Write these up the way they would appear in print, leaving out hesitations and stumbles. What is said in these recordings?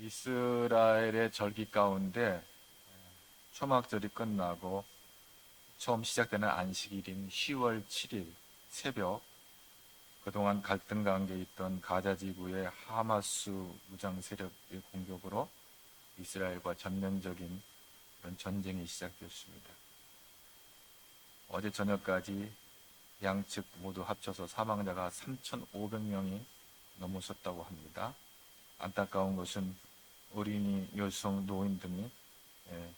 이스라엘의 절기 가운데 초막절이 끝나고 처음 시작되는 안식일인 10월 7일 새벽, 그동안 갈등 가운데 있던 가자 지구의 하마스 무장 세력의 공격으로 이스라엘과 전면적인 그런 전쟁이 시작되었습니다. 어제 저녁까지 양측 모두 합쳐서 사망자가 3,500명이 넘어섰다고 합니다. 안타까운 것은 어린이, 여성, 노인 등이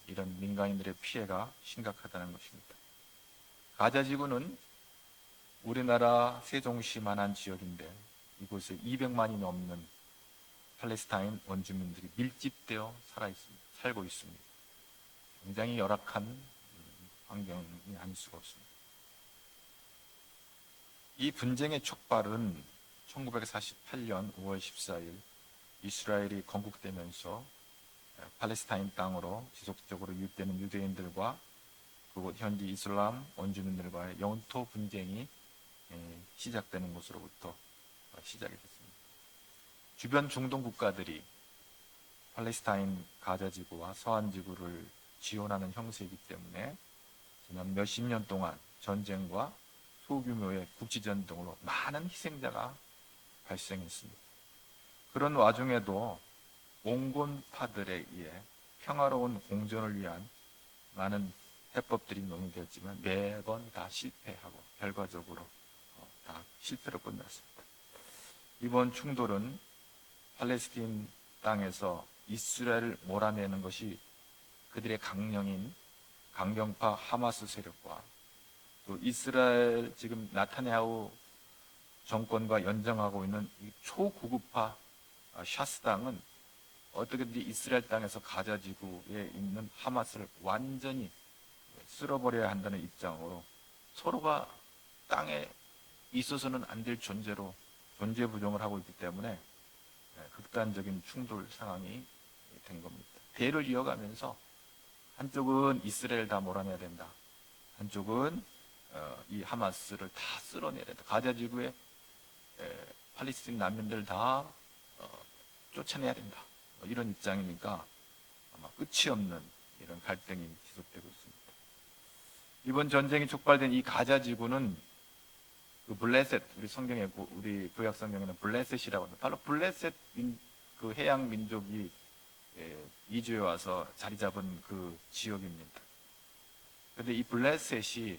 이런 민간인들의 피해가 심각하다는 것입니다. 가자 지구는 우리나라 세종시만한 지역인데 이곳에 200만이 넘는 팔레스타인 원주민들이 밀집되어 살고 있습니다. 굉장히 열악한 환경이 아닐 수가 없습니다. 이 분쟁의 촉발은 1948년 5월 14일 이스라엘이 건국되면서 팔레스타인 땅으로 지속적으로 유입되는 유대인들과 그곳 현지 이슬람 원주민들과의 영토 분쟁이 시작되는 것으로부터 시작이 됐습니다. 주변 중동 국가들이 팔레스타인 가자 지구와 서한 지구를 지원하는 형세이기 때문에 지난 몇십 년 동안 전쟁과 소규모의 국지전 등으로 많은 희생자가 발생했습니다. 그런 와중에도 온건파들에 의해 평화로운 공존을 위한 많은 해법들이 논의되었지만 매번 다 실패하고 결과적으로 다 실패로 끝났습니다. 이번 충돌은 팔레스타인 땅에서 이스라엘을 몰아내는 것이 그들의 강경파 하마스 세력과 또 이스라엘 지금 나타냐후 정권과 연정하고 있는 이 초구구파 샤스당은 어떻게든지 이스라엘 땅에서 가자 지구에 있는 하마스를 완전히 쓸어버려야 한다는 입장으로 서로가 땅에 있어서는 안 될 존재로 존재 부정을 하고 있기 때문에 극단적인 충돌 상황이 된 겁니다. 대를 이어가면서 한쪽은 이스라엘 다 몰아내야 된다, 한쪽은 이 하마스를 다 쓸어내야 된다, 가자 지구에 팔레스타인 난민들 다 쫓아내야 된다, 이런 입장이니까 아마 끝이 없는 이런 갈등이 지속되고 있습니다. 이번 전쟁이 촉발된 이 가자 지구는 그 블레셋, 우리 성경에, 우리 구약 성경에는 블레셋이라고 합니다. 바로 블레셋 그 해양 민족이 이주해 와서 자리 잡은 그 지역입니다. 그런데 이 블레셋이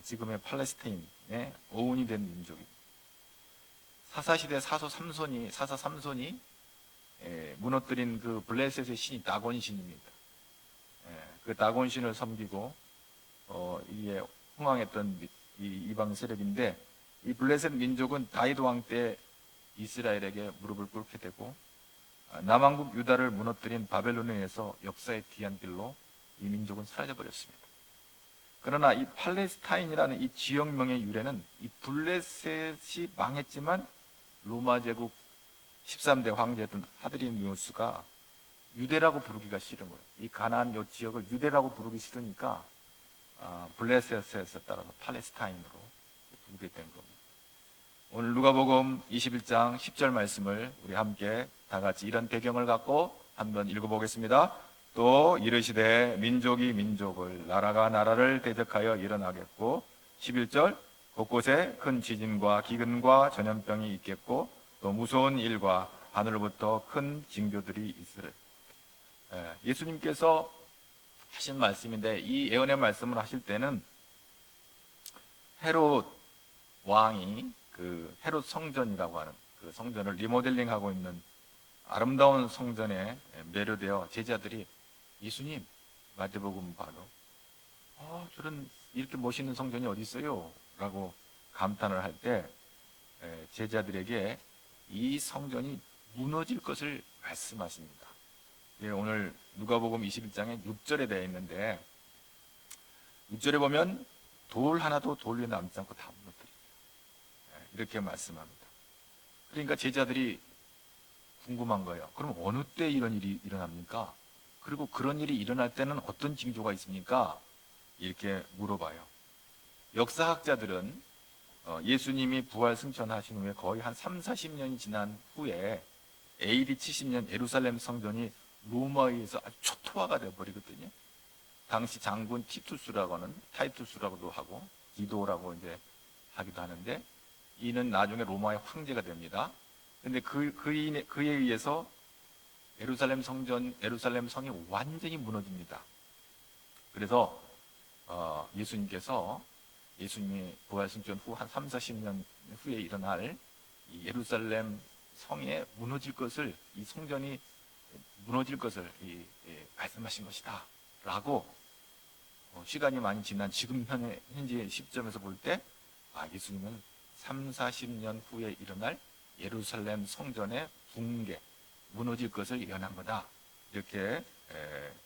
지금의 팔레스타인의 어원이 된 민족입니다. 사사시대 사사 삼손이 무너뜨린 그 블레셋의 신이 다곤신입니다. 그 다곤신을 섬기고 이게 흥왕했던 이 이방 세력인데, 이 블레셋 민족은 다윗 왕 때 이스라엘에게 무릎을 꿇게 되고 남왕국 유다를 무너뜨린 바벨론에 의해서 역사의 뒤안길로 이 민족은 사라져 버렸습니다. 그러나 이 팔레스타인이라는 이 지역명의 유래는 이 블레셋이 망했지만 로마 제국 13대 황제였던 하드리누스가 유대라고 부르기가 싫은 거예요. 이 가나안 요 지역을 유대라고 부르기 싫으니까 블레셋에서 따라서 팔레스타인으로 부르게 된 겁니다. 오늘 누가복음 21장 10절 말씀을 우리 함께 다 같이 이런 배경을 갖고 한번 읽어보겠습니다. 또 이르시되 민족이 민족을, 나라가 나라를 대적하여 일어나겠고, 11절 곳곳에 큰 지진과 기근과 전염병이 있겠고 또 무서운 일과 하늘로부터 큰 징조들이 있으리. 예수님께서 하신 말씀인데, 이 예언의 말씀을 하실 때는 헤롯 왕이 그 헤롯 성전이라고 하는 그 성전을 리모델링하고 있는 아름다운 성전에 매료되어 제자들이 예수님, 마태복음 봐도 저런 이렇게 멋있는 성전이 어디 있어요? 라고 감탄을 할 때 제자들에게 이 성전이 무너질 것을 말씀하십니다. 오늘 누가복음 21장에 6절에 되어 있는데, 6절에 보면 돌 하나도 돌 위에 남지 않고 다 무너뜨린다, 이렇게 말씀합니다. 그러니까 제자들이 궁금한 거예요. 그럼 어느 때 이런 일이 일어납니까? 그리고 그런 일이 일어날 때는 어떤 징조가 있습니까? 이렇게 물어봐요. 역사학자들은 예수님이 부활 승천하신 후에 거의 한 30, 40년이 지난 후에 AD 70년 예루살렘 성전이 로마에 의해서 아주 초토화가 되어버리거든요. 당시 장군 티투스라고 하는, 타이투스라고도 하고 디도라고 이제 하기도 하는데, 이는 나중에 로마의 황제가 됩니다. 근데 그에 의해서 예루살렘 성이 완전히 무너집니다. 그래서 예수님이 부활승천 후 한 3, 40년 후에 일어날 이 예루살렘 성에 이 성전이 무너질 것을 말씀하신 것이다 라고, 시간이 많이 지난 지금 현재 시점에서 볼 때 예수님은 3, 40년 후에 일어날 예루살렘 성전의 붕괴, 무너질 것을 예언한 거다, 이렇게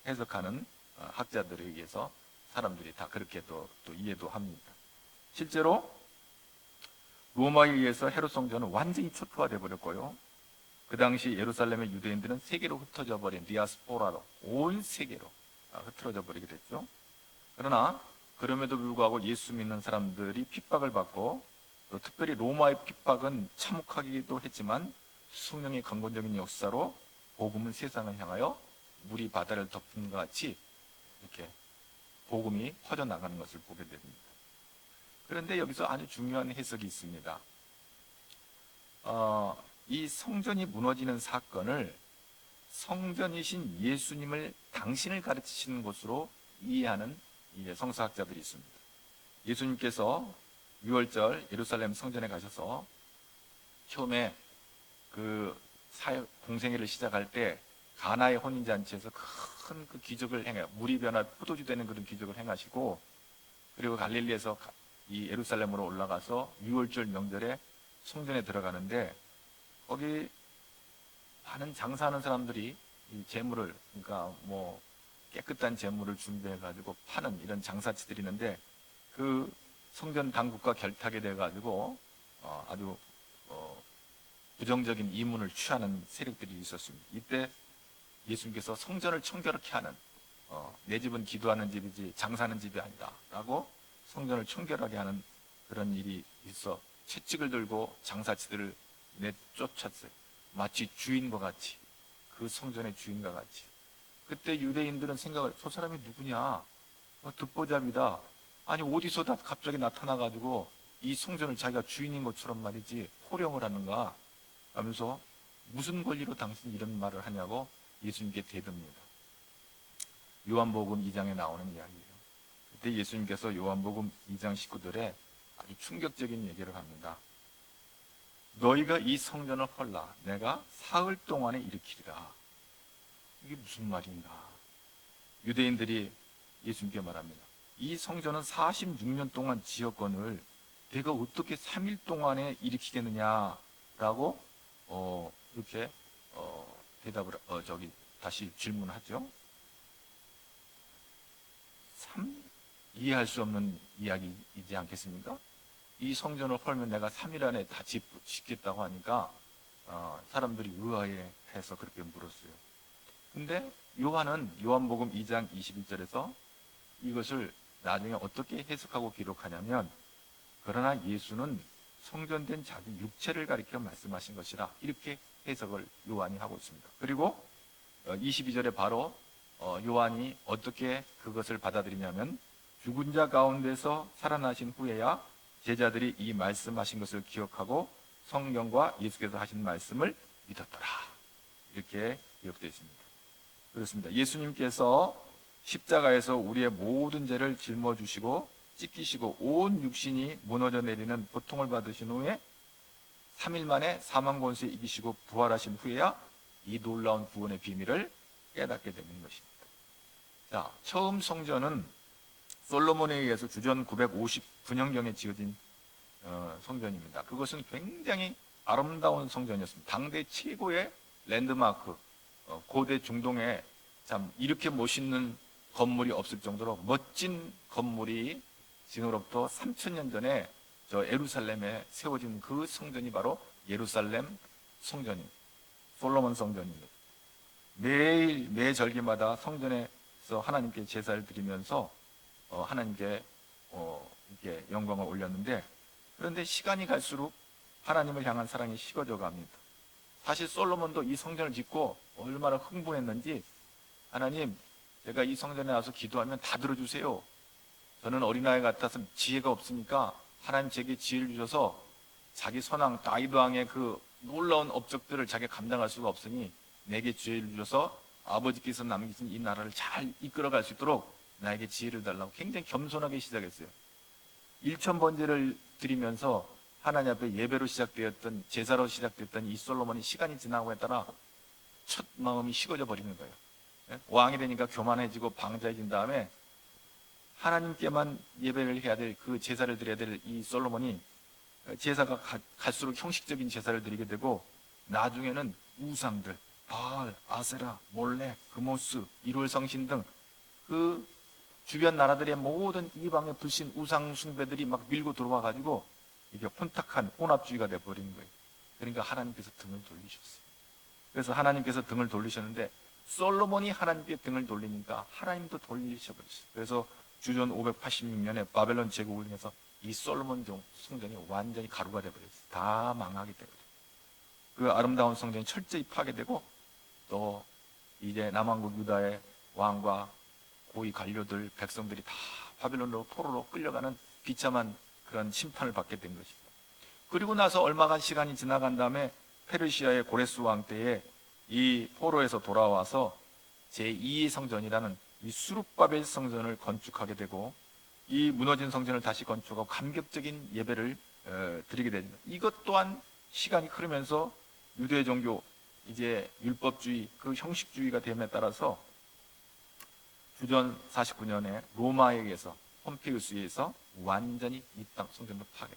해석하는 학자들에 의해서 사람들이 다 그렇게 또 이해도 합니다. 실제로 로마에 의해서 헤롯 성전은 완전히 초토화되어 버렸고요. 그 당시 예루살렘의 유대인들은 세계로 흩어져 버린 디아스포라로, 온 세계로 흩어져 버리게 됐죠. 그러나 그럼에도 불구하고 예수 믿는 사람들이 핍박을 받고, 또 특별히 로마의 핍박은 참혹하기도 했지만 수명의 강권적인 역사로 복음은 세상을 향하여 물이 바다를 덮은 것 같이 이렇게 복음이 퍼져나가는 것을 보게 됩니다. 그런데 여기서 아주 중요한 해석이 있습니다. 이 성전이 무너지는 사건을 성전이신 예수님을, 당신을 가르치시는 것으로 이해하는 성서학자들이 있습니다. 예수님께서 6월절 예루살렘 성전에 가셔서 처음에 그 사역 공생애를 시작할 때 가나의 혼인잔치에서 큰 그 기적을 물이 변화 포도주 되는 그런 기적을 행하시고, 그리고 갈릴리에서 이 예루살렘으로 올라가서 6월절 명절에 성전에 들어가는데, 거기 많은 장사하는 사람들이 이 재물을, 그러니까 뭐 깨끗한 재물을 준비해 가지고 파는 이런 장사치들이 있는데, 그 성전 당국과 결탁이 돼 가지고 아주 부정적인 이문을 취하는 세력들이 있었습니다. 이때 예수님께서 성전을 청결하게 하는, 내 집은 기도하는 집이지 장사하는 집이 아니다 라고 성전을 청결하게 하는 그런 일이 있어 채찍을 들고 장사치들을 내쫓았어요. 마치 주인과 같이, 그 성전의 주인과 같이. 그때 유대인들은 생각을, 저 사람이 누구냐, 듣보잡이다, 아니 어디서 다 갑자기 나타나가지고 이 성전을 자기가 주인인 것처럼 말이지 호령을 하는가 하면서, 무슨 권리로 당신이 이런 말을 하냐고 예수님께 대듭니다. 요한복음 2장에 나오는 이야기예요. 그때 예수님께서 요한복음 2장 19절에 아주 충격적인 얘기를 합니다. 너희가 이 성전을 헐라 내가 사흘 동안에 일으키리라. 이게 무슨 말인가? 유대인들이 예수님께 말합니다. 이 성전은 46년 동안 지었건을 내가 어떻게 3일 동안에 일으키겠느냐라고 이렇게 대답을 다시 질문하죠. 참 이해할 수 없는 이야기이지 않겠습니까? 이 성전을 헐면 내가 3일 안에 다 짓겠다고 하니까 사람들이 의아해해서 그렇게 물었어요. 근데 요한복음 2장 21절에서 이것을 나중에 어떻게 해석하고 기록하냐면, 그러나 예수는 성전된 자기 육체를 가리켜 말씀하신 것이라, 이렇게 해석을 요한이 하고 있습니다. 그리고 22절에 바로 요한이 어떻게 그것을 받아들이냐면, 죽은 자 가운데서 살아나신 후에야 제자들이 이 말씀하신 것을 기억하고 성경과 예수께서 하신 말씀을 믿었더라, 이렇게 기록되어 있습니다. 그렇습니다. 예수님께서 십자가에서 우리의 모든 죄를 짊어주시고 찢기시고 온 육신이 무너져 내리는 고통을 받으신 후에 3일 만에 사망 권세 이기시고 부활하신 후에야 이 놀라운 구원의 비밀을 깨닫게 되는 것입니다. 자, 처음 성전은 솔로몬에 의해서 주전 959년경에 지어진 성전입니다. 그것은 굉장히 아름다운 성전이었습니다. 당대 최고의 랜드마크, 고대 중동에 참 이렇게 멋있는 건물이 없을 정도로 멋진 건물이 지금으로부터 3000년 전에 저 예루살렘에 세워진 그 성전이 바로 예루살렘 성전입니다. 솔로몬 성전입니다. 매 절기마다 성전에서 하나님께 제사를 드리면서 하나님께 이렇게 영광을 올렸는데, 그런데 시간이 갈수록 하나님을 향한 사랑이 식어져 갑니다. 사실 솔로몬도 이 성전을 짓고 얼마나 흥분했는지, 하나님, 제가 이 성전에 와서 기도하면 다 들어주세요. 저는 어린아이 같아서 지혜가 없으니까 하나님 제게 지혜를 주셔서 자기 선왕 다윗 왕의 그 놀라운 업적들을 자기가 감당할 수가 없으니 내게 지혜를 주셔서 아버지께서 남기신 이 나라를 잘 이끌어갈 수 있도록 나에게 지혜를 달라고 굉장히 겸손하게 시작했어요. 일천번제를 드리면서 하나님 앞에 예배로 시작되었던, 제사로 시작됐던 이 솔로몬이 시간이 지나고에 따라 첫 마음이 식어져 버리는 거예요. 왕이 되니까 교만해지고 방자해진 다음에 하나님께만 예배를 해야 될, 그 제사를 드려야 될 이 솔로몬이 제사가 갈수록 형식적인 제사를 드리게 되고, 나중에는 우상들, 바알, 아세라, 몰렉, 그모스, 일월성신 등 그 주변 나라들의 모든 이방의 불신 우상 숭배들이 막 밀고 들어와 가지고 이게 혼탁한 혼합주의가 돼버린 거예요. 그러니까 하나님께서 등을 돌리셨어요. 그래서 하나님께서 등을 돌리셨는데 솔로몬이 하나님께 등을 돌리니까 하나님도 돌리셔버렸어요. 그래서 주전 586년에 바벨론 제국을 통해서 이 솔로몬 성전이 완전히 가루가 돼버렸어요. 다 망하게 돼버렸어요. 그 아름다운 성전이 철저히 파괴되고, 또 이제 남왕국 유다의 왕과 고위 관료들, 백성들이 다 바벨론으로 포로로 끌려가는 비참한 그런 심판을 받게 된 것입니다. 그리고 나서 얼마간 시간이 지나간 다음에 페르시아의 고레스 왕 때에 이 포로에서 돌아와서 제2의 성전이라는 이 수룹바벨 성전을 건축하게 되고, 이 무너진 성전을 다시 건축하고 감격적인 예배를 드리게 됩니다. 이것 또한 시간이 흐르면서 유대 종교, 이제 율법주의, 그 형식주의가 됨에 따라서 주전 49년에 로마에 의해서, 폼페이우스에 의해서 완전히 이 땅 성전도 파괴.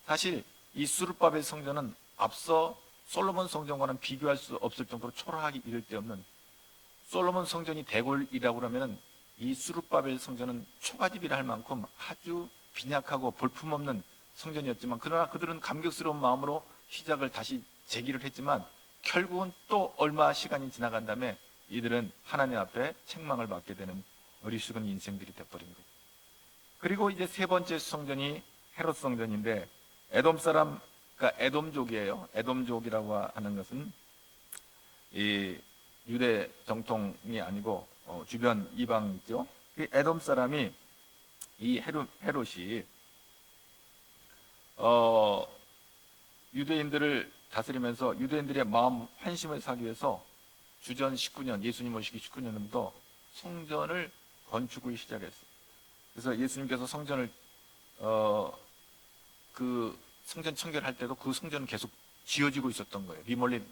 사실 이 수룹바벨 성전은 앞서 솔로몬 성전과는 비교할 수 없을 정도로 초라하기 이를 데 없는, 솔로몬 성전이 대골이라고 그러면 이 수룹바벨 성전은 초가집이라 할 만큼 아주 빈약하고 볼품없는 성전이었지만, 그러나 그들은 감격스러운 마음으로 시작을 다시 재기를 했지만 결국은 또 얼마 시간이 지나간 다음에 이들은 하나님 앞에 책망을 받게 되는 어리석은 인생들이 되어버린 거예요. 그리고 이제 세 번째 성전이 헤롯 성전인데, 에돔 사람, 그러니까 에돔족이에요. 에돔족이라고 하는 것은 이 유대 정통이 아니고 주변 이방이죠. 그 에돔 사람이, 이 헤롯이 유대인들을 다스리면서 유대인들의 마음 환심을 사기 위해서 주전 19년, 예수님 오시기 19년부터 성전을 건축을 시작했어요. 그래서 예수님께서 성전을 그 성전 청결할 때도 그 성전은 계속 지어지고 있었던 거예요.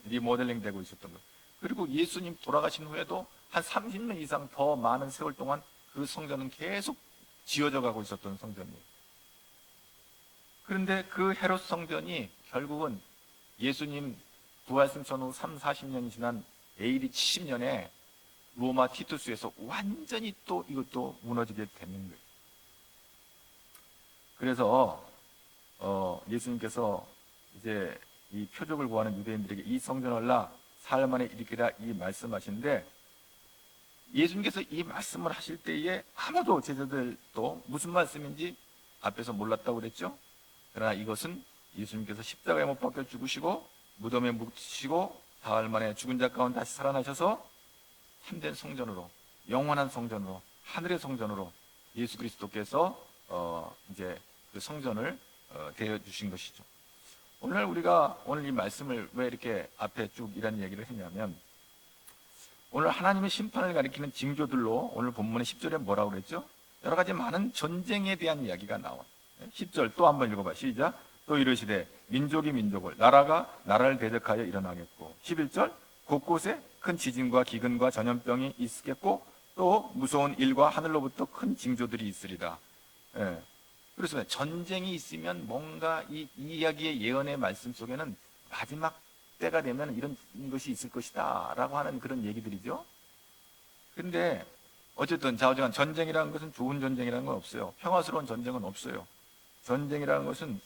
리모델링 되고 있었던 거예요. 그리고 예수님 돌아가신 후에도 한 30년 이상 더 많은 세월 동안 그 성전은 계속 지어져 가고 있었던 성전이에요. 그런데 그 헤롯 성전이 결국은 예수님 부활승천 후 3, 40년이 지난 AD 70년에 로마 티투스에서 완전히 또 이것도 무너지게 되는 거예요. 그래서 예수님께서 이제 이 표적을 구하는 유대인들에게 이 성전을 나 사흘 만에 일으키라 이 말씀하시는데, 예수님께서 이 말씀을 하실 때에 아무도 제자들도 무슨 말씀인지 앞에서 몰랐다고 그랬죠. 그러나 이것은 예수님께서 십자가에 못 박혀 죽으시고 무덤에 묻히시고 사흘 만에 죽은 자 가운데 다시 살아나셔서 참된 성전으로, 영원한 성전으로, 하늘의 성전으로 예수 그리스도께서 이제 그 성전을 대여 주신 것이죠. 오늘 이 말씀을 왜 이렇게 앞에 쭉 이런 얘기를 했냐면, 오늘 하나님의 심판을 가리키는 징조들로 오늘 본문의 10절에 뭐라고 그랬죠? 여러 가지 많은 전쟁에 대한 이야기가 나와. 10절 또 한번 읽어봐. 시작. 또 이르시되 민족이 민족을, 나라가 나라를 대적하여 일어나겠고. 11절 곳곳에 큰 지진과 기근과 전염병이 있겠고 또 무서운 일과 하늘로부터 큰 징조들이 있으리라. 그래서 전쟁이 있으면 뭔가 이 이야기의 예언의 말씀 속에는 마지막 때가 되면 이런 것이 있을 것이다 라고 하는 그런 얘기들이죠. 근데 어쨌든 좌우지간 전쟁이라는 것은 좋은 전쟁이라는 건 없어요. 평화스러운 전쟁은 없어요. 전쟁이라는 것은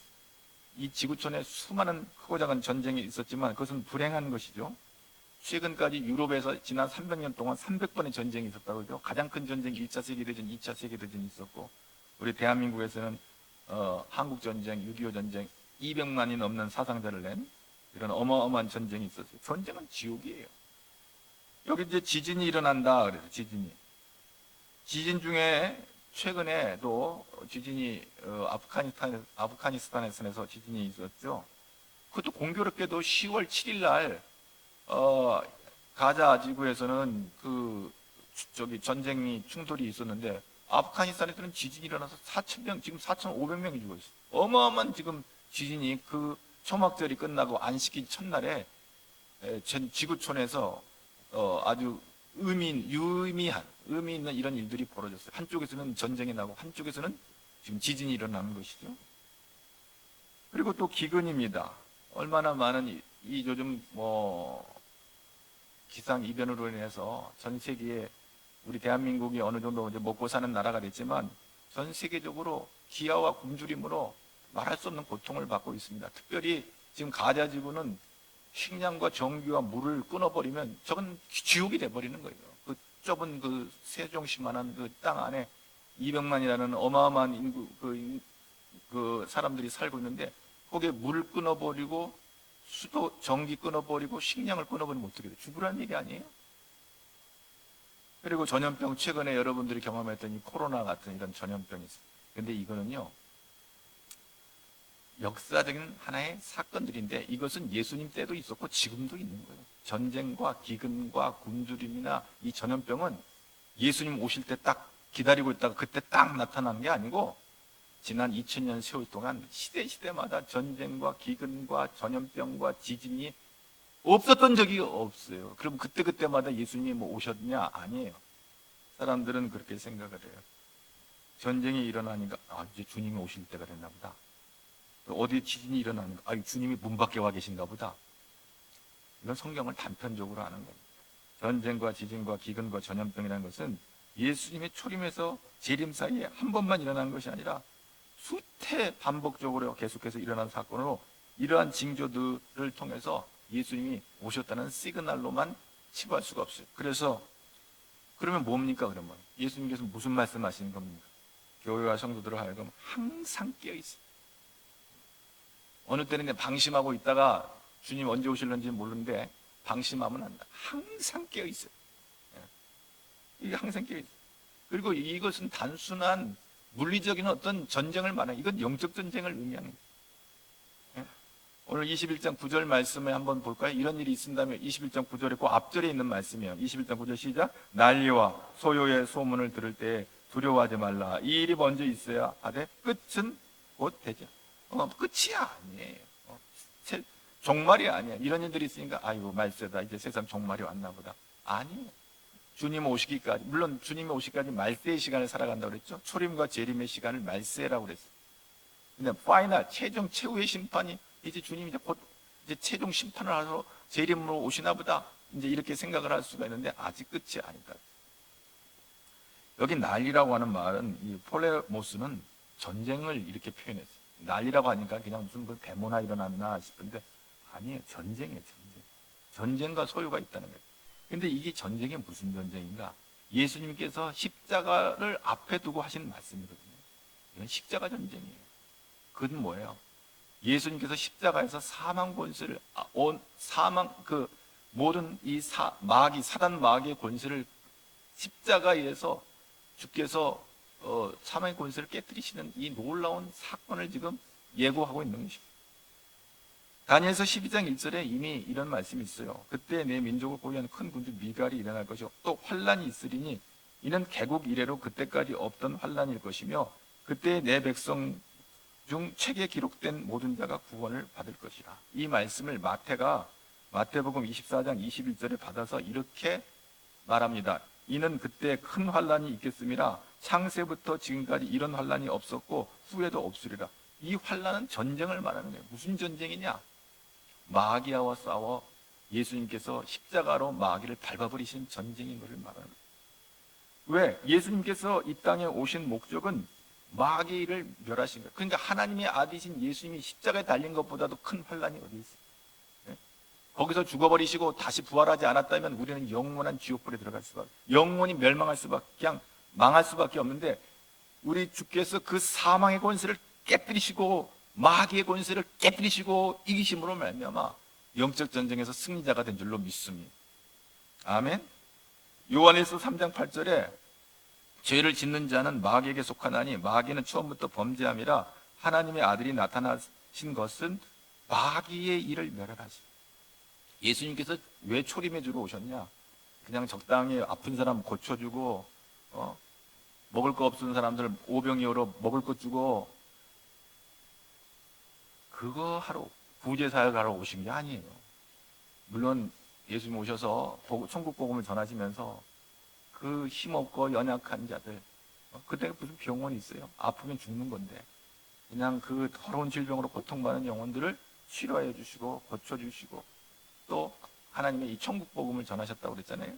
이 지구촌에 수많은 크고 작은 전쟁이 있었지만 그것은 불행한 것이죠. 최근까지 유럽에서 지난 300년 동안 300번의 전쟁이 있었다고 그러죠. 가장 큰 전쟁이 1차 세계대전, 2차 세계대전이 있었고, 우리 대한민국에서는 한국전쟁, 6.25 전쟁 200만이 넘는 사상자를 낸 이런 어마어마한 전쟁이 있었어요. 전쟁은 지옥이에요. 여기 이제 지진이 일어난다 그래서 지진 중에 최근에도 지진이 아프가니스탄에서 지진이 있었죠. 그것도 공교롭게도 10월 7일 날 가자 지구에서는 전쟁이 충돌이 있었는데 아프가니스탄에서는 지진이 일어나서 4,000명, 지금 4,500명이 죽었어요. 어마어마한 지금 지진이 그 초막절이 끝나고 안식일 첫날에 전 지구촌에서 아주 의미 있는 이런 일들이 벌어졌어요. 한쪽에서는 전쟁이 나고 한쪽에서는 지금 지진이 일어나는 것이죠. 그리고 또 기근입니다. 얼마나 많은 이 요즘 기상 이변으로 인해서 전 세계에 우리 대한민국이 어느 정도 이제 먹고 사는 나라가 됐지만 전 세계적으로 기아와 굶주림으로 말할 수 없는 고통을 받고 있습니다. 특별히 지금 가자 지구는 식량과 전기와 물을 끊어버리면 저건 지옥이 돼버리는 거예요. 그 좁은 그 세종시만한 그 땅 안에 200만이라는 어마어마한 인구 그 사람들이 살고 있는데 거기에 물을 끊어버리고 수도 전기 끊어버리고 식량을 끊어버리면 어떻게 돼요? 죽으라는 얘기 아니에요? 그리고 전염병, 최근에 여러분들이 경험했던 이 코로나 같은 이런 전염병이 있어요. 근데 이거는요, 역사적인 하나의 사건들인데 이것은 예수님 때도 있었고 지금도 있는 거예요. 전쟁과 기근과 굶주림이나 이 전염병은 예수님 오실 때 딱 기다리고 있다가 그때 딱 나타난 게 아니고 지난 2000년 세월 동안 시대마다 전쟁과 기근과 전염병과 지진이 없었던 적이 없어요. 그럼 그때마다 예수님이 오셨냐? 아니에요. 사람들은 그렇게 생각을 해요. 전쟁이 일어나니까 이제 주님이 오실 때가 됐나 보다. 어디 지진이 일어나니까 주님이 문 밖에 와 계신가 보다. 이건 성경을 단편적으로 하는 겁니다. 전쟁과 지진과 기근과 전염병이라는 것은 예수님의 초림에서 재림 사이에 한 번만 일어난 것이 아니라 수태 반복적으로 계속해서 일어난 사건으로 이러한 징조들을 통해서 예수님이 오셨다는 시그널로만 치부할 수가 없어요. 그래서 그러면 뭡니까? 그러면 예수님께서 무슨 말씀하시는 겁니까? 교회와 성도들을 하여금 항상 깨어 있어요. 어느 때는 방심하고 있다가 주님 언제 오실는지 모르는데 방심하면 안 돼. 항상 깨어 있어요. 이게 항상 깨어 있어요. 그리고 이것은 단순한 물리적인 어떤 전쟁을 말하는, 이건 영적 전쟁을 의미하는 거예요. 오늘 21장 9절 말씀을 한번 볼까요? 이런 일이 있은다면 21장 9절에 그 앞절에 있는 말씀이에요. 21장 9절 시작. 난리와 소요의 소문을 들을 때 두려워하지 말라. 이 일이 먼저 있어야 하되 끝은 곧 되죠. 끝이야 아니에요. 종말이 아니야. 이런 일들이 있으니까 아이고 말세다. 이제 세상 종말이 왔나 보다. 아니에요. 주님 오시기까지, 물론 주님이 오시기까지 말세의 시간을 살아간다고 그랬죠. 초림과 재림의 시간을 말세라고 그랬어요. 근데 파이널 최종 최후의 심판이 이제 주님이 곧 이제 최종 심판을 하러 재림으로 오시나 보다. 이제 이렇게 생각을 할 수가 있는데 아직 끝이 아니다. 여기 난리라고 하는 말은 이 폴레모스는 전쟁을 이렇게 표현했어요. 난리라고 하니까 그냥 무슨 그 데모나 일어났나 싶은데 아니에요. 전쟁이에요. 전쟁. 전쟁과 소요가 있다는 거예요. 근데 이게 전쟁이 무슨 전쟁인가? 예수님께서 십자가를 앞에 두고 하신 말씀이거든요. 이건 십자가 전쟁이에요. 그건 뭐예요? 예수님께서 십자가에서 사망 권세를 모든 이 사단 마귀의 권세를 십자가에서 주께서 사망의 권세를 깨뜨리시는 이 놀라운 사건을 지금 예고하고 있는 것입니다. 다니엘서 12장 1절에 이미 이런 말씀이 있어요. 그때 내 민족을 고유한 큰 군주 미갈이 일어날 것이고 또 환란이 있으리니 이는 개국 이래로 그때까지 없던 환란일 것이며 그때 내 백성 중 책에 기록된 모든 자가 구원을 받을 것이라. 이 말씀을 마태복음 24장 21절에 받아서 이렇게 말합니다. 이는 그때 큰 환란이 있겠음이라. 창세부터 지금까지 이런 환란이 없었고 후에도 없으리라. 이 환란은 전쟁을 말하는 거예요. 무슨 전쟁이냐? 마귀와 싸워 예수님께서 십자가로 마귀를 밟아버리신 전쟁인 것을 말하는 거예요. 왜? 예수님께서 이 땅에 오신 목적은 마귀를 멸하신 거예요. 그러니까 하나님의 아들이신 예수님이 십자가에 달린 것보다도 큰 환란이 어디 있어요? 네? 거기서 죽어버리시고 다시 부활하지 않았다면 우리는 영원한 지옥불에 들어갈 수밖에, 영원히 멸망할 수밖에, 그냥 망할 수밖에 없는데 우리 주께서 그 사망의 권세를 깨뜨리시고 마귀의 권세를 깨뜨리시고 이기심으로 말미암아 영적 전쟁에서 승리자가 된 줄로 믿습니다. 아멘. 요한일서 3장 8절에 죄를 짓는 자는 마귀에게 속하나니 마귀는 처음부터 범죄함이라 하나님의 아들이 나타나신 것은 마귀의 일을 멸하라시. 예수님께서 왜 초림해 주러 오셨냐? 그냥 적당히 아픈 사람 고쳐주고 먹을 거 없는 사람들 오병이어로 먹을 거 주고 그거 하러 구제 사역하러 오신 게 아니에요. 물론 예수님 오셔서 천국 복음을 전하시면서 그 힘없고 연약한 자들, 그때 무슨 병원이 있어요? 아프면 죽는 건데 그냥 그 더러운 질병으로 고통받는 영혼들을 치료해 주시고 고쳐주시고 또 하나님의 이 천국 복음을 전하셨다고 그랬잖아요.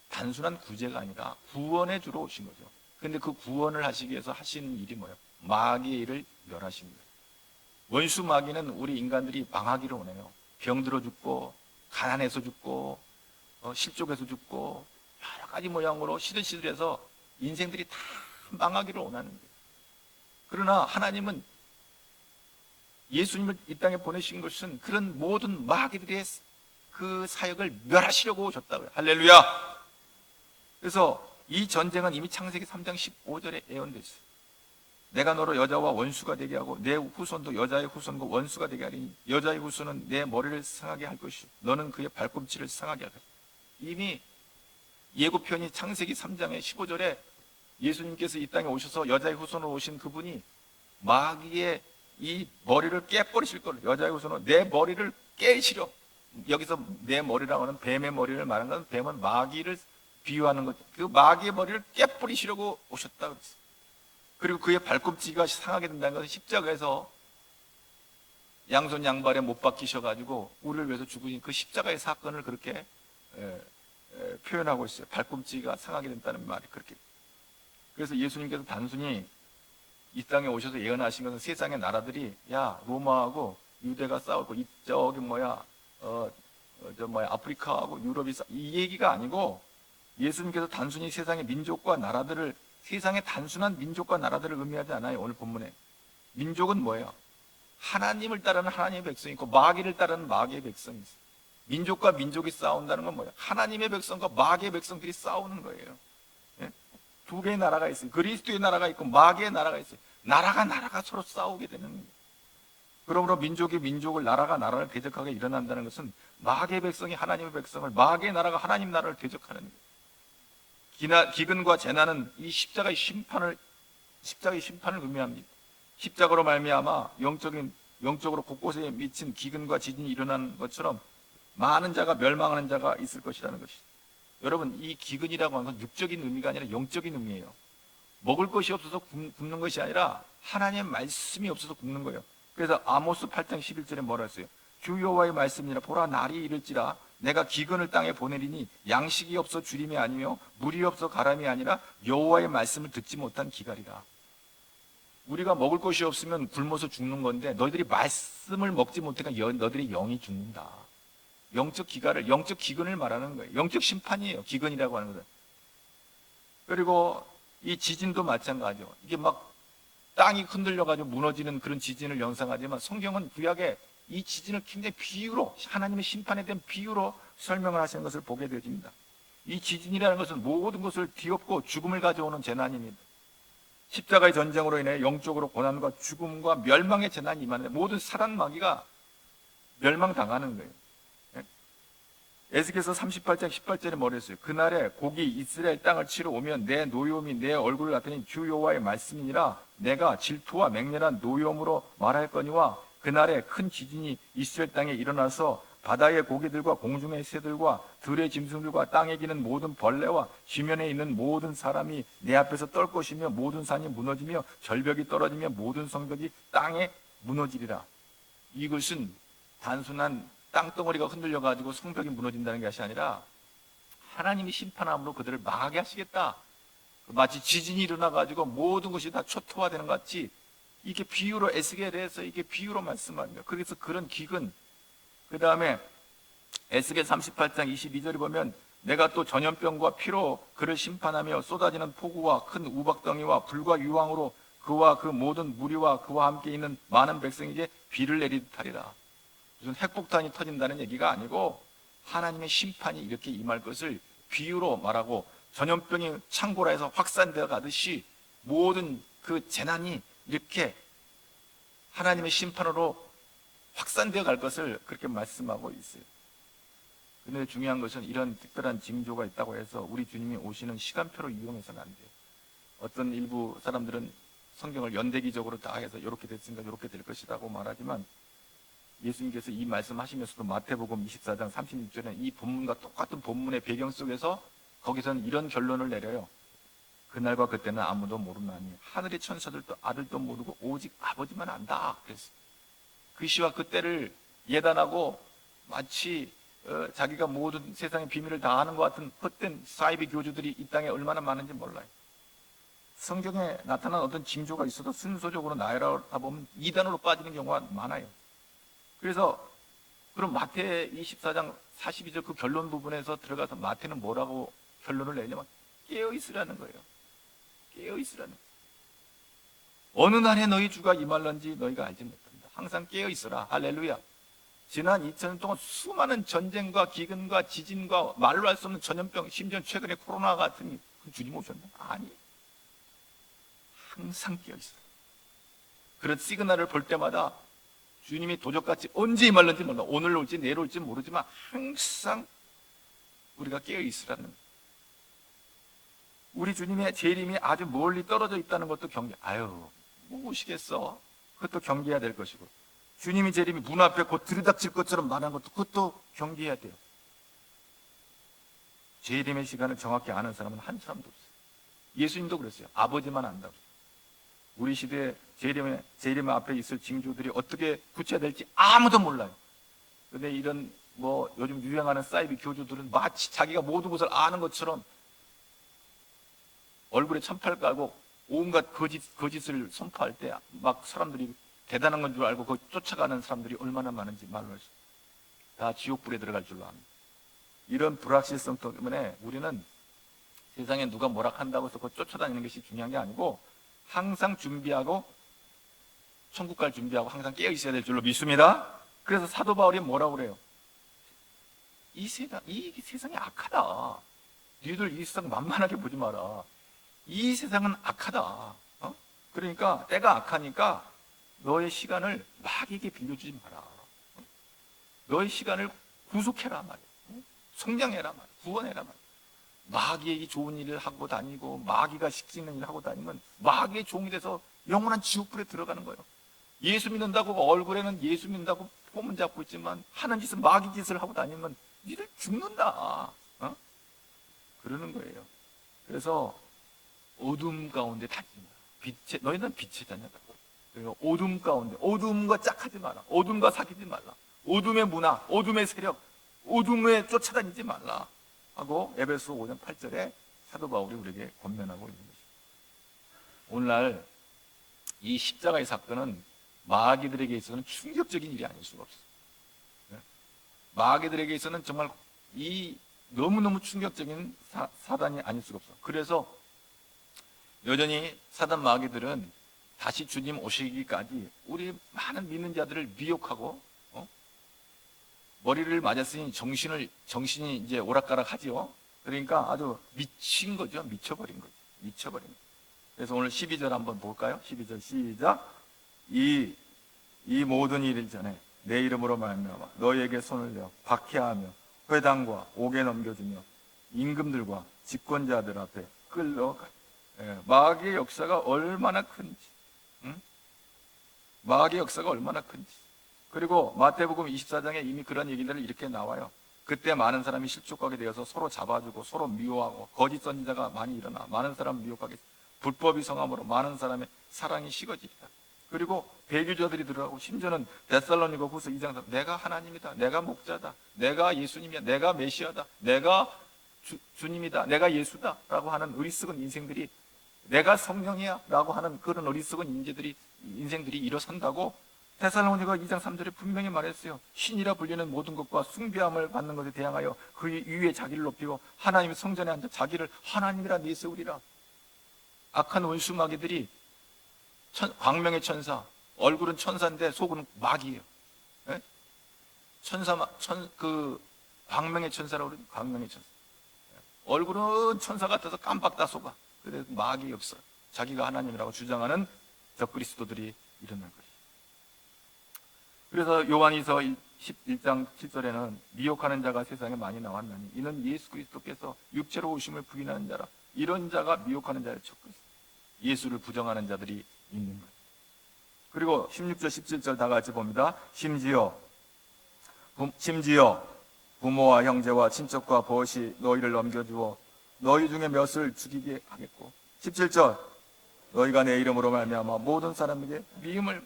단순한 구제가 아니라 구원해 주러 오신 거죠. 근데 그 구원을 하시기 위해서 하시는 일이 뭐예요? 마귀의 일을 멸하십니다. 원수 마귀는 우리 인간들이 망하기를 원해요. 병들어 죽고 가난해서 죽고 실족해서 죽고 여러 가지 모양으로 시들시들해서 인생들이 다 망하기를 원하는 거예요. 그러나 하나님은 예수님을 이 땅에 보내신 것은 그런 모든 마귀들의 그 사역을 멸하시려고 오셨다고요. 할렐루야. 그래서 이 전쟁은 이미 창세기 3장 15절에 예언됐어요. 내가 너로 여자와 원수가 되게 하고 내 후손도 여자의 후손과 원수가 되게 하리니 여자의 후손은 내 머리를 상하게 할 것이요 너는 그의 발꿈치를 상하게 할 것이다. 이미 예고편이 창세기 3장의 15절에 예수님께서 이 땅에 오셔서 여자의 후손으로 오신 그분이 마귀의 이 머리를 깨버리실 거를, 여자의 후손은 내 머리를 깨시려. 여기서 내 머리라고 하는 뱀의 머리를 말하는 것은 뱀은 마귀를 비유하는 거죠. 그 마귀의 머리를 깨버리시려고 오셨다 그랬어요. 그리고 그의 발꿈치가 상하게 된다는 것은 십자가에서 양손 양발에 못 박히셔가지고 우리를 위해서 죽으신 그 십자가의 사건을 그렇게 표현하고 있어요. 발꿈치가 상하게 된다는 말이 그렇게. 그래서 예수님께서 단순히 이 땅에 오셔서 예언하신 것은 세상의 나라들이 야 로마하고 유대가 싸우고 저기 아프리카하고 유럽이 이 얘기가 아니고 예수님께서 단순히 세상의 민족과 나라들을 세상의 단순한 민족과 나라들을 의미하지 않아요. 오늘 본문에 민족은 뭐예요? 하나님을 따르는 하나님의 백성이 있고 마귀를 따르는 마귀의 백성이 있어요. 민족과 민족이 싸운다는 건 뭐예요? 하나님의 백성과 마귀의 백성들이 싸우는 거예요. 예? 두 개의 나라가 있어요. 그리스도의 나라가 있고 마귀의 나라가 있어요. 나라가 서로 싸우게 되는 거예요. 그러므로 민족이 민족을, 나라가 나라를 대적하게 일어난다는 것은 마귀의 백성이 하나님의 백성을, 마귀의 나라가 하나님 나라를 대적하는 거예요. 기근과 재난은 이 십자가의 심판을 의미합니다. 십자가로 말미암아 영적으로 곳곳에 미친 기근과 지진이 일어나는 것처럼 많은 자가 멸망하는 자가 있을 것이라는 것이죠. 여러분, 이 기근이라고 하는 건 육적인 의미가 아니라 영적인 의미예요. 먹을 것이 없어서 굶는 것이 아니라 하나님의 말씀이 없어서 굶는 거예요. 그래서 아모스 8장 11절에 뭐라 했어요? 주 여호와의 말씀이라 보라 날이 이를지라 내가 기근을 땅에 보내리니 양식이 없어 주림이 아니며 물이 없어 가람이 아니라 여호와의 말씀을 듣지 못한 기갈이라. 우리가 먹을 것이 없으면 굶어서 죽는 건데 너희들이 말씀을 먹지 못하니까 너희들의 영이 죽는다. 영적 기근을 말하는 거예요. 영적 심판이에요. 기근이라고 하는 것은. 그리고 이 지진도 마찬가지죠. 이게 막 땅이 흔들려가지고 무너지는 그런 지진을 연상하지만 성경은 구약에 이 지진을 굉장히 비유로, 하나님의 심판에 대한 비유로 설명을 하시는 것을 보게 되어집니다. 이 지진이라는 것은 모든 것을 뒤엎고 죽음을 가져오는 재난입니다. 십자가의 전쟁으로 인해 영적으로 고난과 죽음과 멸망의 재난이 임하는데 모든 사람 마귀가 멸망당하는 거예요. 에스겔서 38장 18절에 뭐라 했어요? 그날에 곡이 이스라엘 땅을 치러 오면 내 노여움이 내 얼굴을 나타낸 주 여호와의 말씀이니라 내가 질투와 맹렬한 노여움으로 말할 거니와 그날에 큰 지진이 이스라엘 땅에 일어나서 바다의 고기들과 공중의 새들과 들의 짐승들과 땅에 기는 모든 벌레와 지면에 있는 모든 사람이 내 앞에서 떨 것이며 모든 산이 무너지며 절벽이 떨어지며 모든 성벽이 땅에 무너지리라. 이것은 단순한 땅덩어리가 흔들려가지고 성벽이 무너진다는 것이 아니라 하나님이 심판함으로 그들을 망하게 하시겠다. 마치 지진이 일어나가지고 모든 것이 다 초토화되는 것 같이 이게 비유로 에스겔에서 이게 비유로 말씀합니다. 그래서 그런 기근, 그 다음에 에스겔 38장 22절에 보면 내가 또 전염병과 피로 그를 심판하며 쏟아지는 폭우와 큰 우박덩이와 불과 유황으로 그와 그 모든 무리와 그와 함께 있는 많은 백성에게 비를 내리듯 하리라. 무슨 핵폭탄이 터진다는 얘기가 아니고 하나님의 심판이 이렇게 임할 것을 비유로 말하고, 전염병이 창고라에서 확산되어 가듯이 모든 그 재난이 이렇게 하나님의 심판으로 확산되어 갈 것을 그렇게 말씀하고 있어요. 근데 중요한 것은 이런 특별한 징조가 있다고 해서 우리 주님이 오시는 시간표로 이용해서는 안 돼요. 어떤 일부 사람들은 성경을 연대기적으로 다 해서 이렇게 됐으니까 이렇게 될 것이라고 말하지만, 예수님께서 이 말씀하시면서도 마태복음 24장 36절에 이 본문과 똑같은 본문의 배경 속에서 거기서는 이런 결론을 내려요. 그날과 그때는 아무도 모르나니 하늘의 천사들도 아들도 모르고 오직 아버지만 안다. 그랬어요. 그 시와 그때를 예단하고 마치 자기가 모든 세상의 비밀을 다 아는 것 같은 헛된 사이비 교주들이 이 땅에 얼마나 많은지 몰라요. 성경에 나타난 어떤 징조가 있어도 순서적으로 나열하다 보면 이단으로 빠지는 경우가 많아요. 그래서 그럼 마태 24장 42절 그 결론 부분에서 들어가서 마태는 뭐라고 결론을 내냐면 깨어있으라는 거예요. 깨어있으라는 거예요. 어느 날에 너희 주가 임할런지 너희가 알지 못한다. 항상 깨어있어라. 할렐루야. 지난 2000년 동안 수많은 전쟁과 기근과 지진과 말로 할 수 없는 전염병, 심지어 최근에 코로나 같은 주님 오셨나? 아니, 항상 깨어있어. 그런 시그널을 볼 때마다 주님이 도적같이 언제 임할는지 몰라. 오늘 올지 내일 올지 모르지만 항상 우리가 깨어있으라는 거예요. 우리 주님의 재림이 아주 멀리 떨어져 있다는 것도 뭐 오시겠어? 그것도 경계해야 될 것이고, 주님의 재림이 문 앞에 곧 들이닥칠 것처럼 말한 것도 그것도 경계해야 돼요. 재림의 시간을 정확히 아는 사람은 한 사람도 없어요. 예수님도 그랬어요. 아버지만 안다고. 우리 시대에 재림 앞에 있을 징조들이 어떻게 구체될지 아무도 몰라요. 근데 이런 요즘 유행하는 사이비 교주들은 마치 자기가 모든 것을 아는 것처럼 얼굴에 천팔 깔고 온갖 거짓을 선포할 때 막 사람들이 대단한 건 줄 알고 그 쫓아가는 사람들이 얼마나 많은지 말로 할 수, 다 지옥불에 들어갈 줄로 압니다. 이런 불확실성 때문에 우리는 세상에 누가 뭐라 한다고 해서 그거 쫓아다니는 것이 중요한 게 아니고, 항상 준비하고 천국 갈 준비하고 항상 깨어 있어야 될 줄로 믿습니다. 그래서 사도 바울이 뭐라고 그래요? 이 세상이 악하다. 너희들 이 세상 만만하게 보지 마라. 이 세상은 악하다. 그러니까 때가 악하니까 너의 시간을 마귀에게 빌려주지 마라. 너의 시간을 구속해라 말이야. 성장해라 말이야. 구원해라 말이야. 마귀에게 좋은 일을 하고 다니고 마귀가 시키는 일을 하고 다니면 마귀의 종이 돼서 영원한 지옥불에 들어가는 거예요. 예수 믿는다고 얼굴에는 예수 믿는다고 폼은 잡고 있지만 하는 짓은 마귀 짓을 하고 다니면 니들 죽는다. 그러는 거예요. 그래서 어둠 가운데 다니지 마라. 너희는 빛의 자녀다. 그리고 어둠 가운데, 어둠과 짝하지 마라. 어둠과 사귀지 말라. 어둠의 문화, 어둠의 세력, 어둠에 쫓아다니지 말라 하고 에베소 5장 8절에 사도 바울이 우리에게 권면하고 있는 것입니다. 오늘날 이 십자가의 사건은 마귀들에게 있어서는 충격적인 일이 아닐 수가 없어요. 마귀들에게 있어서는 정말 이 너무너무 충격적인 사단이 아닐 수가 없어요. 그래서 여전히 사단 마귀들은 다시 주님 오시기까지 우리 많은 믿는 자들을 미혹하고 머리를 맞았으니 정신이 이제 오락가락하지요. 그러니까 아주 미친 거죠. 미쳐버린 거죠. 미쳐버린 거죠. 그래서 오늘 12절 한번 볼까요? 12절 시작. 이 모든 일 전에 내 이름으로 말미암아 너희에게 손을 내어 박해하며 회당과 옥에 넘겨주며 임금들과 집권자들 앞에 끌려가. 마귀의 역사가 얼마나 큰지, 마귀의 역사가 얼마나 큰지. 그리고 마태복음 24장에 이미 그런 얘기들이 이렇게 나와요. 그때 많은 사람이 실족하게 되어서 서로 잡아주고 서로 미워하고 거짓 선지자가 많이 일어나 많은 사람 미혹하게, 불법이 성함으로 많은 사람의 사랑이 식어지리다. 그리고 배교자들이 들어가고, 심지어는 데살로니가 후서 2장 3, 내가 하나님이다, 내가 목자다, 내가 예수님이야, 내가 메시아다, 내가 주님이다, 내가 예수다 라고 하는 어리석은 인생들이, 내가 성령이야 라고 하는 그런 어리석은 인생들이 일어선다고 데살로니가 2장 3절에 분명히 말했어요. 신이라 불리는 모든 것과 숭배함을 받는 것에 대항하여 그 위에 자기를 높이고 하나님의 성전에 앉아 자기를 하나님이라 내세우리라. 악한 원수 마귀들이 광명의 천사, 얼굴은 천사인데 속은 마귀예요. 광명의 천사라고 그러죠. 광명의 천사. 얼굴은 천사 같아서 깜빡 다 속아. 그래서 막이 없어. 자기가 하나님이라고 주장하는 적그리스도들이 일어날 것이죠. 그래서 요한이서 11장 7절에는 미혹하는 자가 세상에 많이 나왔나니 이는 예수 그리스도께서 육체로 오심을 부인하는 자라. 이런 자가 미혹하는 자의 적그리스도. 예수를 부정하는 자들이 있는 거예요. 그리고 16절 17절 다 같이 봅니다. 심지어 부모와 형제와 친척과 벗이 너희를 넘겨주어 너희 중에 몇을 죽이게 하겠고 17절 너희가 내 이름으로 말미암아 모든 사람에게 미움을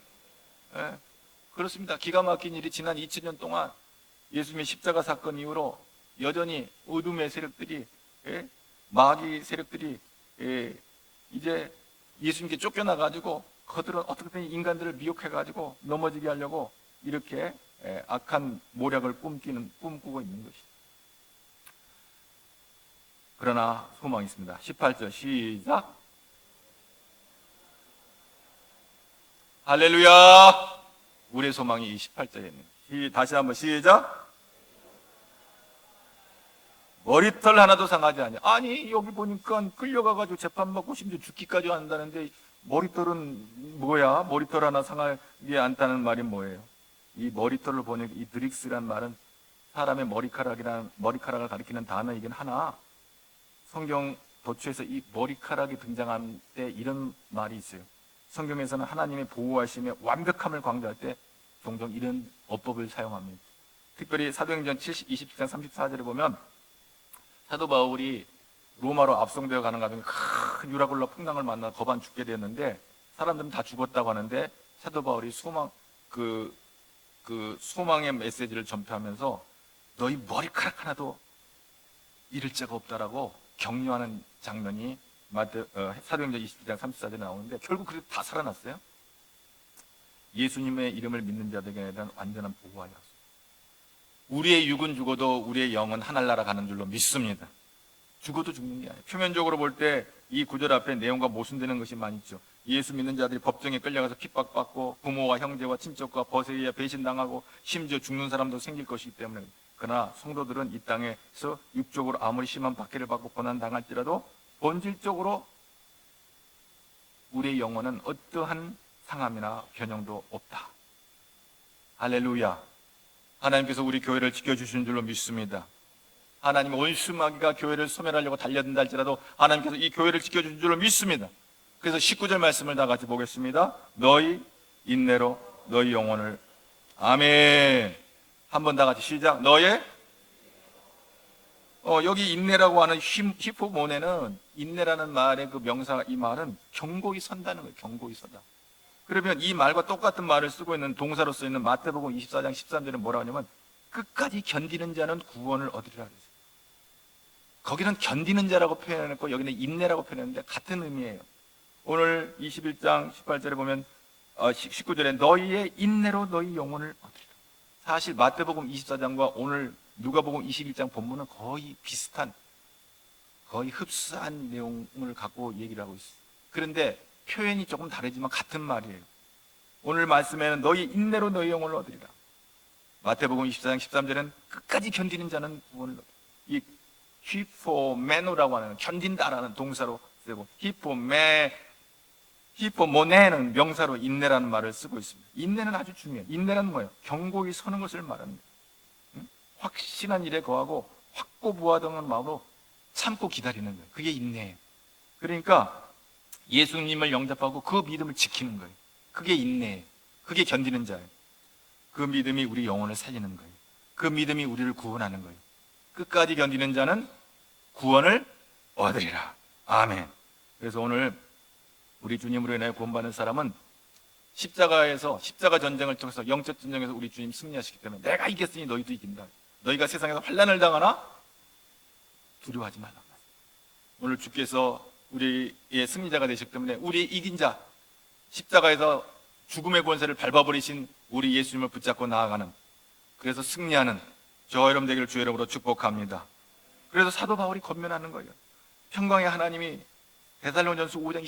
그렇습니다. 기가 막힌 일이 지난 2000년 동안 예수님의 십자가 사건 이후로 여전히 어둠의 세력들이 마귀 세력들이 이제 예수님께 쫓겨나가지고 그들은 어떻게든 인간들을 미혹해가지고 넘어지게 하려고 이렇게 악한 모략을 꿈꾸고 있는 것이죠. 그러나 소망이 있습니다. 18절 시작. 할렐루야. 우리의 소망이 이 18절에 있는. 다시 한번 시작. 머리털 하나도 상하지 않냐. 아니 여기 보니까 끌려가가지고 재판받고 심지어 죽기까지 한다는데 머리털은 뭐야? 머리털 하나 상하지 않다는 말이 뭐예요? 이 머리털을 보니 이 드릭스란 말은 사람의 머리카락을 가리키는 단어이긴 하나 성경 도처에서 이 머리카락이 등장할 때 이런 말이 있어요. 성경에서는 하나님의 보호하심의 완벽함을 강조할 때 종종 이런 어법을 사용합니다. 특별히 사도행전 20장 34절에 보면 사도 바울이 로마로 압송되어 가는 가중에 큰 유라굴라 풍랑을 만나 거반 죽게 되었는데 사람들은 다 죽었다고 하는데 사도 바울이 소망의 메시지를 전파하면서 너희 머리카락 하나도 잃을 자가 없다라고 격려하는 장면이 사도행전 20장 34절에 나오는데 결국 그래도 다 살아났어요. 예수님의 이름을 믿는 자들에 대한 완전한 보호하였습니다. 우리의 육은 죽어도 우리의 영은 하늘나라 가는 줄로 믿습니다. 죽어도 죽는 게 아니에요. 표면적으로 볼 때 이 구절 앞에 내용과 모순되는 것이 많이 있죠. 예수 믿는 자들이 법정에 끌려가서 핍박받고 부모와 형제와 친척과 벗에 의해 배신당하고 심지어 죽는 사람도 생길 것이기 때문에 그러나 성도들은 이 땅에서 육적으로 아무리 심한 박해를 받고 고난당할지라도 본질적으로 우리의 영혼은 어떠한 상함이나 변형도 없다. 할렐루야. 하나님께서 우리 교회를 지켜주시는 줄로 믿습니다. 하나님 원수마귀가 교회를 소멸하려고 달려든다 할지라도 하나님께서 이 교회를 지켜주신 줄로 믿습니다. 그래서 19절 말씀을 다 같이 보겠습니다. 너희 인내로 너희 영혼을 아멘. 한번 다 같이 시작. 너의 여기 인내라고 하는 히포모네는 인내라는 말의 그 명사 이 말은 경고히 선다는 거예요. 경고히 서다. 그러면 이 말과 똑같은 말을 쓰고 있는 동사로 쓰여 있는 마태복음 24장 13절은 뭐라고 하냐면 끝까지 견디는 자는 구원을 얻으리라 그랬어요. 거기는 견디는 자라고 표현했고 여기는 인내라고 표현했는데 같은 의미예요. 오늘 21장 18절에 보면 19절에 너희의 인내로 너희 영혼을 얻으리라. 사실 마태복음 24장과 오늘 누가복음 21장 본문은 거의 비슷한 거의 흡사한 내용을 갖고 얘기를 하고 있어요. 그런데 표현이 조금 다르지만 같은 말이에요. 오늘 말씀에는 너희 인내로 너희 영혼을 얻으리라. 마태복음 24장 13절에는 끝까지 견디는 자는 구원을 얻으리라. 이 히포메노라고 하는 견딘다라는 동사로 쓰고 히포모네는 명사로 인내라는 말을 쓰고 있습니다. 인내는 아주 중요해요. 인내는 뭐예요? 경고히 서는 것을 말합니다. 확신한 일에 거하고 확고부하다는 마음으로 참고 기다리는 거예요. 그게 인내예요. 그러니까 예수님을 영접하고 그 믿음을 지키는 거예요. 그게 인내예요. 그게 견디는 자예요. 그 믿음이 우리 영혼을 살리는 거예요. 그 믿음이 우리를 구원하는 거예요. 끝까지 견디는 자는 구원을 얻으리라. 아멘. 그래서 오늘 우리 주님으로 인하여 구원받는 사람은 십자가 전쟁을 통해서 영적 전쟁에서 우리 주님 승리하시기 때문에 내가 이겼으니 너희도 이긴다. 너희가 세상에서 환난을 당하나 두려워하지 말라. 오늘 주께서 우리의 승리자가 되셨기 때문에 우리 이긴 자, 십자가에서 죽음의 권세를 밟아버리신 우리 예수님을 붙잡고 나아가는, 그래서 승리하는 저 여러분 되기를 주의 이름으로 축복합니다. 그래서 사도 바울이 권면하는 거예요. 평강의 하나님이 데살로니가전서 5장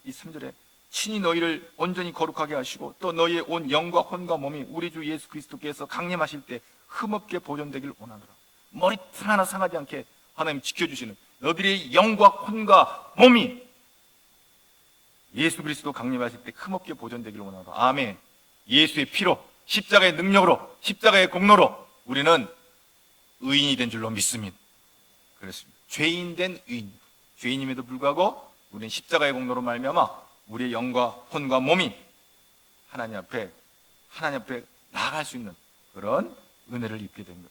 23절에 친히 너희를 온전히 거룩하게 하시고 또 너희의 온 영과 혼과 몸이 우리 주 예수 그리스도께서 강림하실 때 흠없게 보존되길 원하노라. 머리털 하나 상하지 않게 하나님 지켜주시는 너희들의 영과 혼과 몸이 예수 그리스도 강림하실 때 흠없게 보존되길 원하노라. 아멘. 예수의 피로, 십자가의 능력으로, 십자가의 공로로 우리는 의인이 된 줄로 믿습니다. 그렇습니다. 죄인 된 의인, 죄인임에도 불구하고 우리는 십자가의 공로로 말미암아 우리의 영과 혼과 몸이 하나님 앞에 나아갈 수 있는 그런 은혜를 입게 된 거예요.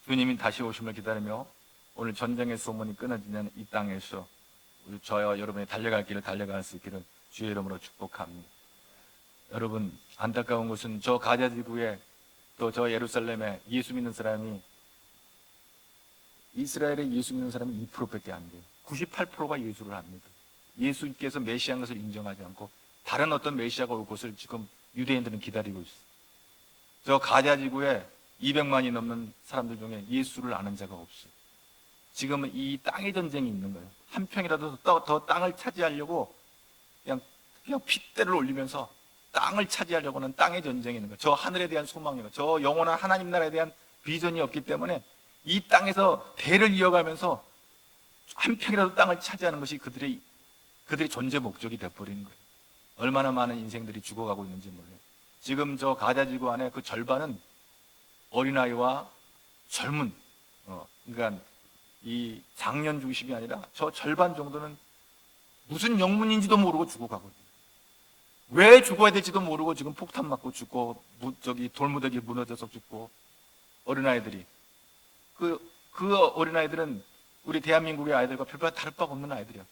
주님이 다시 오심을 기다리며 오늘 전쟁의 소문이 끊어지는 이 땅에서 저와 여러분이 달려갈 길을 달려갈 수 있기를 주의 이름으로 축복합니다. 여러분, 안타까운 것은 저 가자 지구에 또 저 예루살렘에 예수 믿는 사람이, 이스라엘에 예수 믿는 사람이 2%밖에 안 돼요. 98%가 예수를 합니다. 예수께서 메시아인 것을 인정하지 않고 다른 어떤 메시아가 올 것을 지금 유대인들은 기다리고 있어요. 저 가자 지구에 200만이 넘는 사람들 중에 예수를 아는 자가 없어요. 지금은 이 땅의 전쟁이 있는 거예요. 한 평이라도 더 땅을 차지하려고 그냥 핏대를 올리면서 땅을 차지하려고 하는 땅의 전쟁이 있는 거예요. 저 하늘에 대한 소망이, 저 영원한 하나님 나라에 대한 비전이 없기 때문에 이 땅에서 대를 이어가면서 한 평이라도 땅을 차지하는 것이 그들의 존재 목적이 되어버리는 거예요. 얼마나 많은 인생들이 죽어가고 있는지 몰라요. 지금 저 가자지구 안에 그 절반은 어린아이와 젊은, 그러니까 이 장년 중심이 아니라 저 절반 정도는 무슨 영문인지도 모르고 죽어가거든요. 왜 죽어야 될지도 모르고 지금 폭탄 맞고 죽고, 돌무더기 무너져서 죽고, 어린아이들이. 그 어린아이들은 우리 대한민국의 아이들과 별반 다를 바가 없는 아이들이야.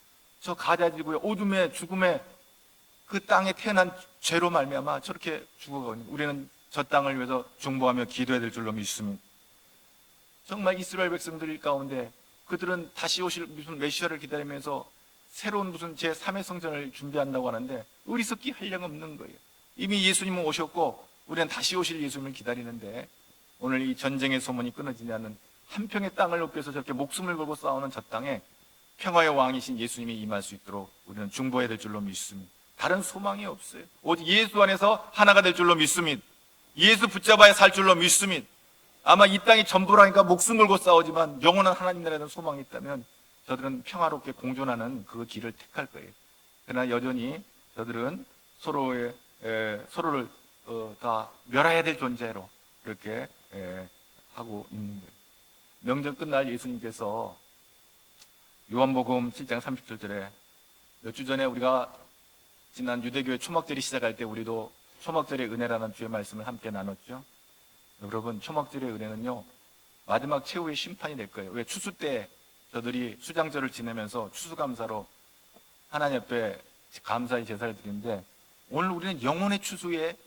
저 가자지구의 오둠의 죽음의 그 땅에 태어난 죄로 말미암아 저렇게 죽어가거든요. 우리는 저 땅을 위해서 중보하며 기도해야 될 줄로 믿습니다. 정말 이스라엘 백성들 가운데 그들은 다시 오실 무슨 메시아를 기다리면서 새로운 무슨 제3의 성전을 준비한다고 하는데 어리석기 한량 없는 거예요. 이미 예수님은 오셨고 우리는 다시 오실 예수님을 기다리는데 오늘 이 전쟁의 소문이 끊어지지 않는 한 평의 땅을 얻기 위해서 저렇게 목숨을 걸고 싸우는 저 땅에 평화의 왕이신 예수님이 임할 수 있도록 우리는 중보해야 될 줄로 믿습니다. 다른 소망이 없어요. 오직 예수 안에서 하나가 될 줄로 믿습니다. 예수 붙잡아야 살 줄로 믿습니다. 아마 이 땅이 전부라니까 목숨 걸고 싸우지만 영원한 하나님 나라에 대한 소망이 있다면 저들은 평화롭게 공존하는 그 길을 택할 거예요. 그러나 여전히 저들은 서로를 다 멸해야 될 존재로 그렇게 하고 있는 거예요. 명절 끝날 예수님께서 요한복음 7장 37절에 몇 주 전에 우리가 지난 유대교회 초막절이 시작할 때 우리도 초막절의 은혜라는 주의 말씀을 함께 나눴죠. 여러분, 초막절의 은혜는요 마지막 최후의 심판이 될 거예요. 왜? 추수 때 저들이 수장절을 지내면서 추수감사로 하나님 앞에 감사의 제사를 드리는데 오늘 우리는 영혼의 추수에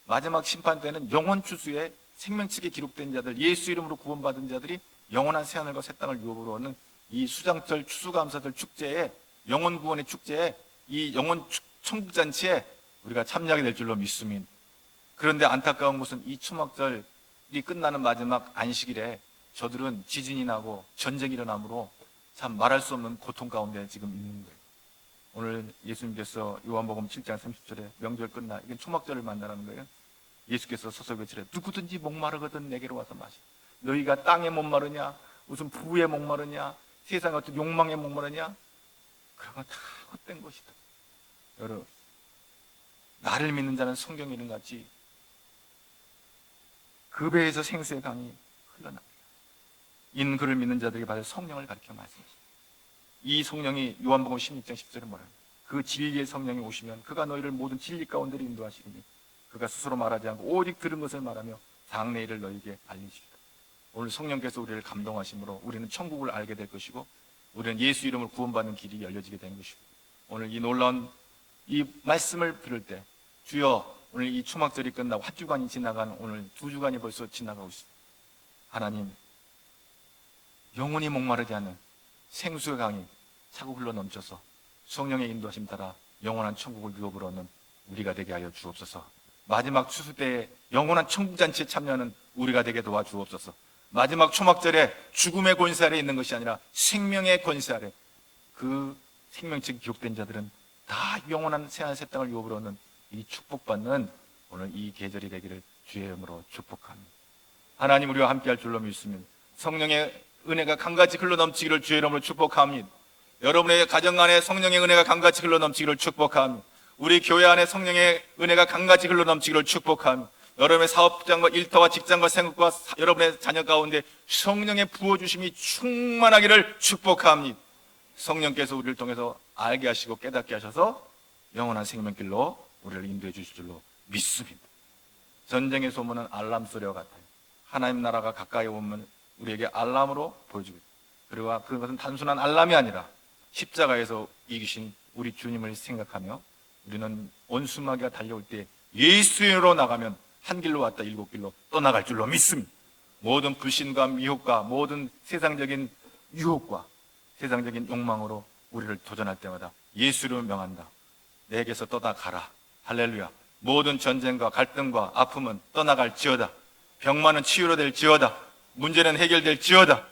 마지막 심판 때는 영혼 추수에 생명책에 기록된 자들, 예수 이름으로 구원받은 자들이 영원한 새하늘과 새 땅을 유업으로 얻는 이 수장절 추수감사절 축제에, 영혼 구원의 축제에, 이 영혼 천국잔치에 우리가 참여하게 될 줄로 믿습니다. 그런데 안타까운 것은 이 초막절이 끝나는 마지막 안식일에 저들은 지진이 나고 전쟁이 일어나므로 참 말할 수 없는 고통 가운데 지금 있는 거예요. 오늘 예수님께서 요한복음 7장 30절에 명절 끝나, 이건 초막절을 만나라는 거예요. 예수께서 서서 외치래, 누구든지 목마르거든 내게로 와서 마시. 너희가 땅에 목마르냐, 무슨 부에 목마르냐, 세상의 어떤 욕망에 목마르냐, 그런 건 다 헛된 것이다. 여러분, 나를 믿는 자는 성경 이름 같이 그 배에서 생수의 강이 흘러납니다. 이는 그를 믿는 자들에게 받을 성령을 가리켜 말씀하십니다. 이 성령이 요한복음 16장 10절에 뭐라요? 그 진리의 성령이 오시면 그가 너희를 모든 진리 가운데로 인도하시리니 그가 스스로 말하지 않고 오직 들은 것을 말하며 장래일을 너희에게 알리시리라. 오늘 성령께서 우리를 감동하심으로 우리는 천국을 알게 될 것이고 우리는 예수 이름을 구원받는 길이 열려지게 된 것이고 오늘 이 놀라운 이 말씀을 들을 때 주여, 오늘 이 초막절이 끝나고 한 주간이 지나간 오늘 2주간이 벌써 지나가고 있습니다. 하나님, 영원히 목마르지 않는 생수의 강이 차고 흘러 넘쳐서 성령의 인도하심 따라 영원한 천국을 유업으로 얻는 우리가 되게 하여 주옵소서. 마지막 추수 때에 영원한 천국잔치에 참여하는 우리가 되게 도와주옵소서. 마지막 초막절에 죽음의 권세 아래 있는 것이 아니라 생명의 권세 아래, 그 생명책이 기록된 자들은 다 영원한 새하늘 새 땅을 유업으로 얻는 이 축복받는 오늘 이 계절이 되기를 주의 이름으로 축복합니다. 하나님 우리와 함께할 줄로 믿습니다. 성령의 은혜가 강같이 흘러넘치기를 주의 이름으로 축복합니다. 여러분의 가정 안에 성령의 은혜가 강같이 흘러넘치기를 축복합니다. 우리 교회 안에 성령의 은혜가 강같이 흘러넘치기를 축복합니다. 여러분의 사업장과 일터와 직장과 생각과 여러분의 자녀 가운데 성령의 부어주심이 충만하기를 축복합니다. 성령께서 우리를 통해서 알게 하시고 깨닫게 하셔서 영원한 생명길로 우리를 인도해 주실 줄로 믿습니다. 전쟁의 소문은 알람 소리와 같아요. 하나님 나라가 가까이 오면 우리에게 알람으로 보여주고 있습니다. 그리고 그것은 단순한 알람이 아니라 십자가에서 이기신 우리 주님을 생각하며 우리는 원수마귀가 달려올 때 예수로 나가면 한 길로 왔다 일곱 길로 떠나갈 줄로 믿습니다. 모든 불신과 미혹과 모든 세상적인 유혹과 세상적인 욕망으로 우리를 도전할 때마다 예수를 명한다. 내게서 떠나가라. 할렐루야. 모든 전쟁과 갈등과 아픔은 떠나갈지어다. 병만은 치유로 될지어다. 문제는 해결될지어다.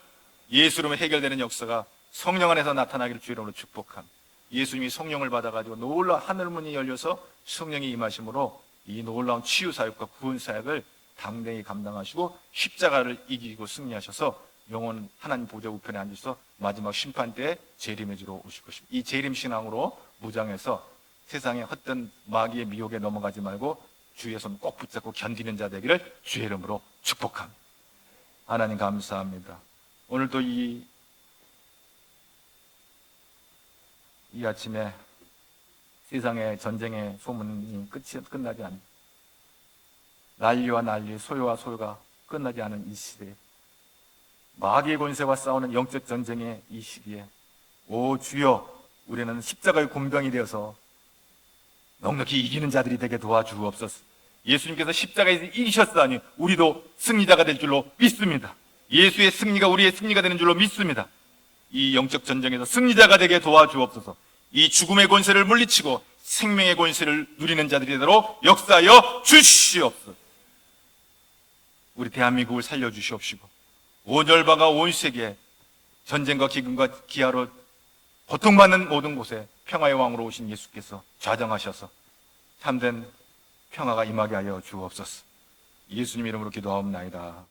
예수로 해결되는 역사가 성령 안에서 나타나기를 주의 이름으로 축복합니다. 예수님이 성령을 받아가지고 놀라운 하늘문이 열려서 성령이 임하심으로 이 놀라운 치유 사역과 구원 사역을 당당히 감당하시고 십자가를 이기고 승리하셔서 영원 하나님 보좌 우편에 앉으셔서 마지막 심판 때에 재림해 주러 오실 것입니다. 이 재림 신앙으로 무장해서 세상의 헛된 마귀의 미혹에 넘어가지 말고 주의 손 꼭 붙잡고 견디는 자 되기를 주의 이름으로 축복합니다. 하나님 감사합니다. 오늘도 이 아침에 세상의 전쟁의 소문이 끝나지 않는, 난리와 난리, 소요와 소요가 끝나지 않은 이 시대에, 마귀의 권세와 싸우는 영적 전쟁의 이 시기에, 오 주여, 우리는 십자가의 공병이 되어서 넉넉히 이기는 자들이 되게 도와주옵소서. 예수님께서 십자가에서 이기셨으니 우리도 승리자가 될 줄로 믿습니다. 예수의 승리가 우리의 승리가 되는 줄로 믿습니다. 이 영적 전쟁에서 승리자가 되게 도와주옵소서. 이 죽음의 권세를 물리치고 생명의 권세를 누리는 자들이 되도록 역사하여 주시옵소서. 우리 대한민국을 살려주시옵시고 온 열방과 온 세계에 전쟁과 기근과 기아로 고통받는 모든 곳에 평화의 왕으로 오신 예수께서 좌정하셔서 참된 평화가 임하게 하여 주옵소서. 예수님 이름으로 기도하옵나이다.